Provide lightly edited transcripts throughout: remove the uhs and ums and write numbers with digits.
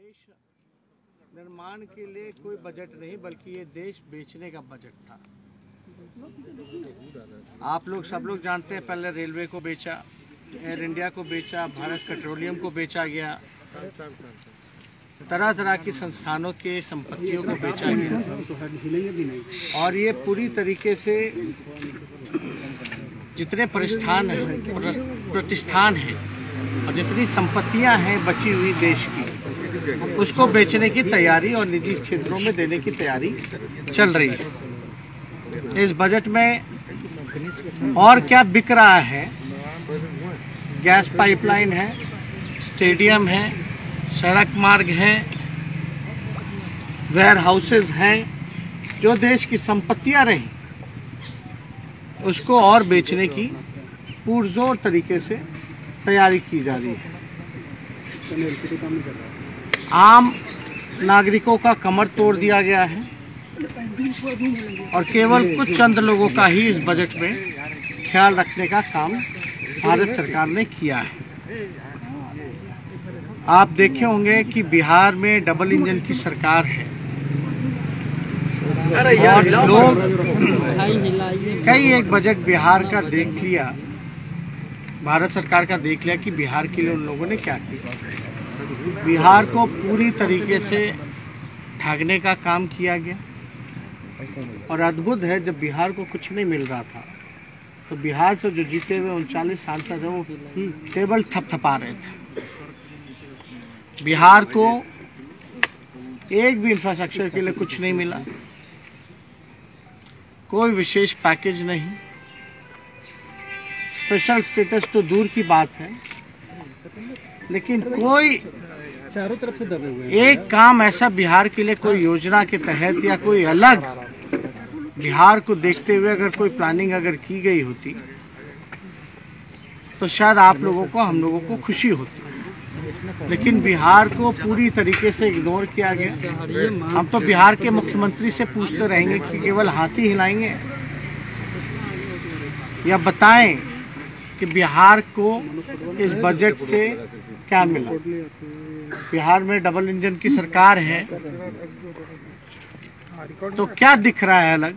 देश निर्माण के लिए कोई बजट नहीं, बल्कि ये देश बेचने का बजट था। आप लोग सब लोग जानते हैं, पहले रेलवे को बेचा, एयर इंडिया को बेचा, भारत पेट्रोलियम को बेचा गया, तरह तरह की संस्थानों के संपत्तियों को बेचा गया। और ये पूरी तरीके से जितने प्रतिष्ठान हैं और जितनी संपत्तियां हैं बची हुई देश की, उसको बेचने की तैयारी और निजी क्षेत्रों में देने की तैयारी चल रही है। इस बजट में और क्या बिक रहा है? गैस पाइपलाइन है, स्टेडियम है, सड़क मार्ग है, वेयर हाउसेज हैं, जो देश की संपत्तियां रही उसको और बेचने की पुरजोर तरीके से तैयारी की जा रही है। आम नागरिकों का कमर तोड़ दिया गया है और केवल कुछ चंद लोगों का ही इस बजट में ख्याल रखने का काम भारत सरकार ने किया है। आप देखे होंगे कि बिहार में डबल इंजन की सरकार है और लोग कई एक बजट बिहार का देख लिया, भारत सरकार का देख लिया कि बिहार के लिए उन लोगों ने क्या किया। बिहार को पूरी तरीके से ठगने का काम किया गया और अद्भुत है, जब बिहार को कुछ नहीं मिल रहा था तो बिहार से जो जीते हुए 39 सांसद हैं वो केवल थपथपा रहे थे। बिहार को एक भी इंफ्रास्ट्रक्चर के लिए कुछ नहीं मिला, कोई विशेष पैकेज नहीं, स्पेशल स्टेटस तो दूर की बात है, लेकिन कोई चारों तरफ से दबे हुए एक काम ऐसा बिहार के लिए कोई योजना के तहत या कोई अलग बिहार को देखते हुए अगर कोई प्लानिंग अगर की गई होती तो शायद आप लोगों को, हम लोगों को खुशी होती, लेकिन बिहार को पूरी तरीके से इग्नोर किया गया। हम तो बिहार के मुख्यमंत्री से पूछते रहेंगे कि केवल हाथ ही हिलाएंगे या बताएं कि बिहार को इस बजट से क्या मिला। बिहार में डबल इंजन की सरकार है तो क्या दिख रहा है अलग?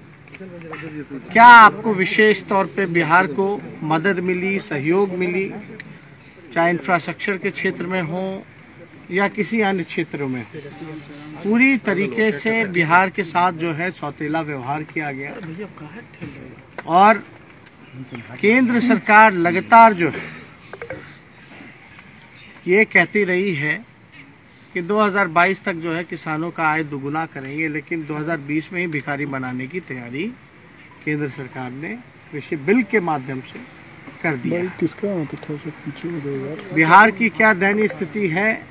क्या आपको विशेष तौर पे बिहार को मदद मिली, सहयोग मिली, चाहे इंफ्रास्ट्रक्चर के क्षेत्र में हो या किसी अन्य क्षेत्र में? पूरी तरीके से बिहार के साथ जो है सौतेला व्यवहार किया गया और केंद्र सरकार लगातार जो है ये कहती रही है कि 2022 तक जो है किसानों का आय दुगुना करेंगे, लेकिन 2020 में ही भिखारी बनाने की तैयारी केंद्र सरकार ने कृषि बिल के माध्यम से कर दिया। बिहार की क्या दयनीय स्थिति है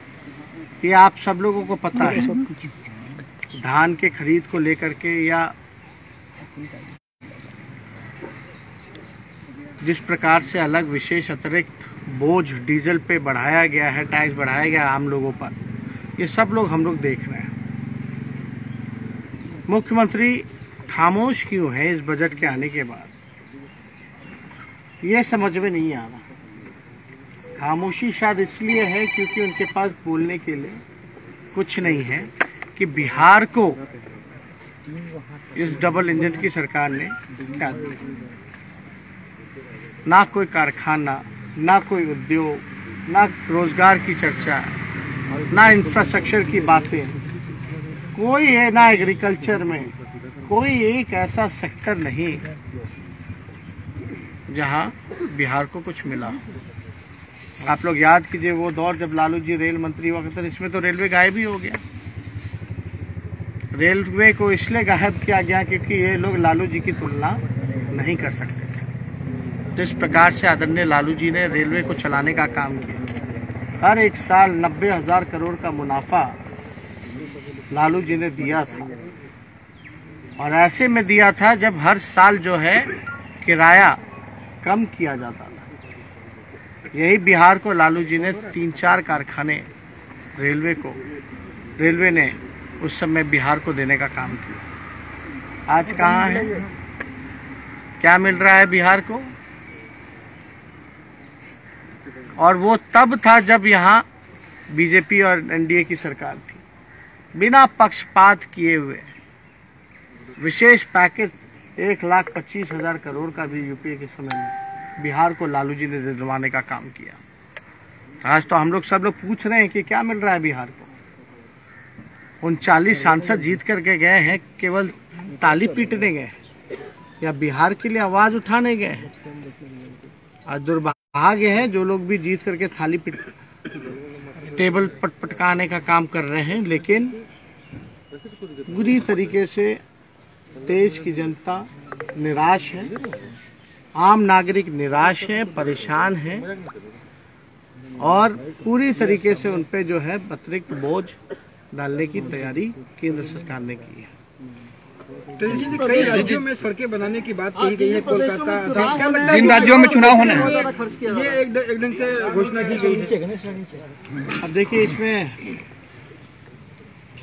ये आप सब लोगों को पता है। धान के खरीद को लेकर के या जिस प्रकार से अलग विशेष अतिरिक्त बोझ डीजल पे बढ़ाया गया है, टैक्स बढ़ाया गया आम लोगों पर, ये सब लोग हम लोग देख रहे हैं। मुख्यमंत्री खामोश क्यों है इस बजट के आने के बाद, ये समझ में नहीं आ रहा। खामोशी शायद इसलिए है क्योंकि उनके पास बोलने के लिए कुछ नहीं है कि बिहार को इस डबल इंजन की सरकार ने क्या दिया। ना कोई कारखाना, ना कोई उद्योग, ना रोजगार की चर्चा, ना इंफ्रास्ट्रक्चर की बातें, कोई है ना एग्रीकल्चर में कोई एक ऐसा सेक्टर नहीं जहां बिहार को कुछ मिला। आप लोग याद कीजिए वो दौर जब लालू जी रेल मंत्री हुआ करते थे, इसमें तो रेलवे गायब ही हो गया। रेलवे को इसलिए गायब किया गया क्योंकि ये लोग लालू जी की तुलना नहीं कर सकते थे। जिस प्रकार से आदरणीय लालू जी ने रेलवे को चलाने का काम किया, हर एक साल 90,000 करोड़ का मुनाफा लालू जी ने दिया था, और ऐसे में दिया था जब हर साल जो है किराया कम किया जाता था। यही बिहार को लालू जी ने 3-4 कारखाने रेलवे ने उस समय बिहार को देने का काम किया। आज कहाँ है? क्या मिल रहा है बिहार को? और वो तब था जब यहाँ बीजेपी और एनडीए की सरकार थी, बिना पक्षपात किए हुए विशेष पैकेज 1,25,000 करोड़ का भी यूपीए के समय में बिहार को लालू जी ने दिलवाने का काम किया। आज तो हम लोग सब लोग पूछ रहे हैं कि क्या मिल रहा है बिहार को। 39 सांसद जीत करके गए हैं, केवल ताली पीटने गए या बिहार के लिए आवाज उठाने गए हैं। आज दुर्भाग्य है जो लोग भी जीत करके थाली टेबल पटपटकाने का काम कर रहे हैं, लेकिन बुरी तरीके से देश की जनता निराश है, आम नागरिक निराश है, परेशान है और पूरी तरीके से उन पे जो है अतिरिक्त बोझ डालने की तैयारी केंद्र सरकार ने की है। कई राज्यों में सड़कें बनाने की बात कही गई है, कोलकाता, जिन राज्यों में चुनाव होने हैं, ये एक ढंग से घोषणा की गई है। अब देखिए, इसमें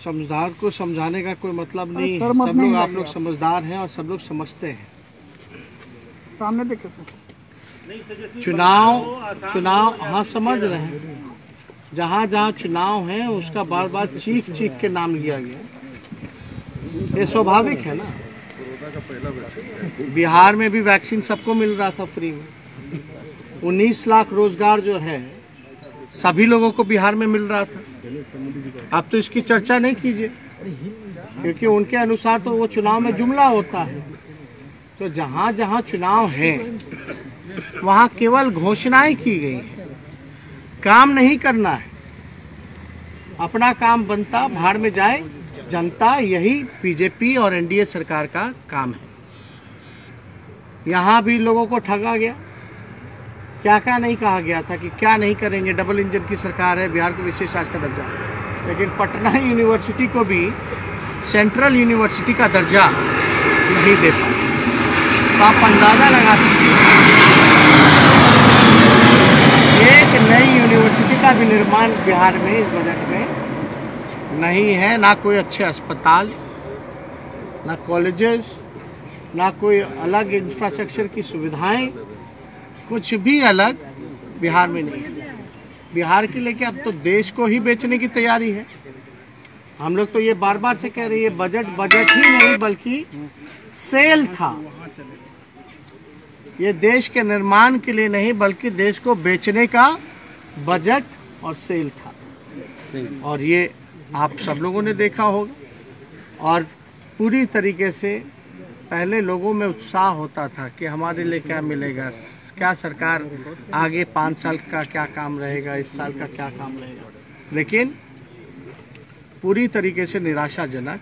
समझदार को समझाने का कोई मतलब नहीं है। सब लोग, आप लोग समझदार हैं और सब लोग समझते हैं। सामने देखे चुनाव हाँ समझ रहे हैं। जहाँ चुनाव है उसका बार बार चीख के नाम लिया गया, ये स्वाभाविक है ना। बिहार में भी वैक्सीन सबको मिल रहा था फ्री में। 19 लाख रोजगार जो है सभी लोगों को बिहार में मिल रहा था। अब तो इसकी चर्चा नहीं कीजिए, क्योंकि उनके अनुसार तो वो चुनाव में जुमला होता है। तो जहाँ चुनाव है वहाँ केवल घोषणाएं की गई हैं, काम नहीं करना है। अपना काम बनता भाड़ में जाए जनता, यही बीजेपी और एनडीए सरकार का काम है। यहाँ भी लोगों को ठगा गया। क्या क्या नहीं कहा गया था कि क्या नहीं करेंगे, डबल इंजन की सरकार है, बिहार को विशेष राज्य का दर्जा, लेकिन पटना यूनिवर्सिटी को भी सेंट्रल यूनिवर्सिटी का दर्जा नहीं दे पाए। तो आप अंदाजा लगा सकते हैं, एक नई यूनिवर्सिटी का भी निर्माण बिहार में इस बजट में नहीं है। ना कोई अच्छे अस्पताल, ना कॉलेजेस, ना कोई अलग इंफ्रास्ट्रक्चर की सुविधाएं, कुछ भी अलग बिहार में नहीं है। बिहार के लेके अब तो देश को ही बेचने की तैयारी है। हम लोग तो ये बार बार से कह रहे हैं, बजट ही नहीं बल्कि सेल था। ये देश के निर्माण के लिए नहीं बल्कि देश को बेचने का बजट और सेल था। और ये आप सब लोगों ने देखा होगा। और पूरी तरीके से पहले लोगों में उत्साह होता था कि हमारे लिए क्या मिलेगा, क्या सरकार आगे 5 साल का क्या काम रहेगा, इस साल का क्या काम रहेगा। लेकिन पूरी तरीके से निराशाजनक।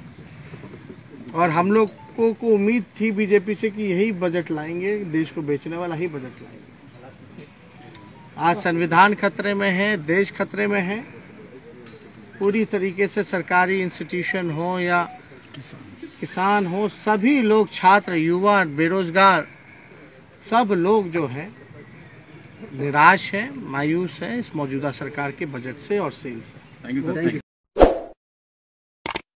और हम लोग को उम्मीद थी बीजेपी से कि यही बजट लाएंगे, देश को बेचने वाला ही बजट लाएंगे। आज संविधान खतरे में है, देश खतरे में है। पूरी तरीके से सरकारी इंस्टीट्यूशन हो या किसान हो, सभी लोग, छात्र, युवा, बेरोजगार, सब लोग जो है निराश है, मायूस है इस मौजूदा सरकार के बजट से और सेल से।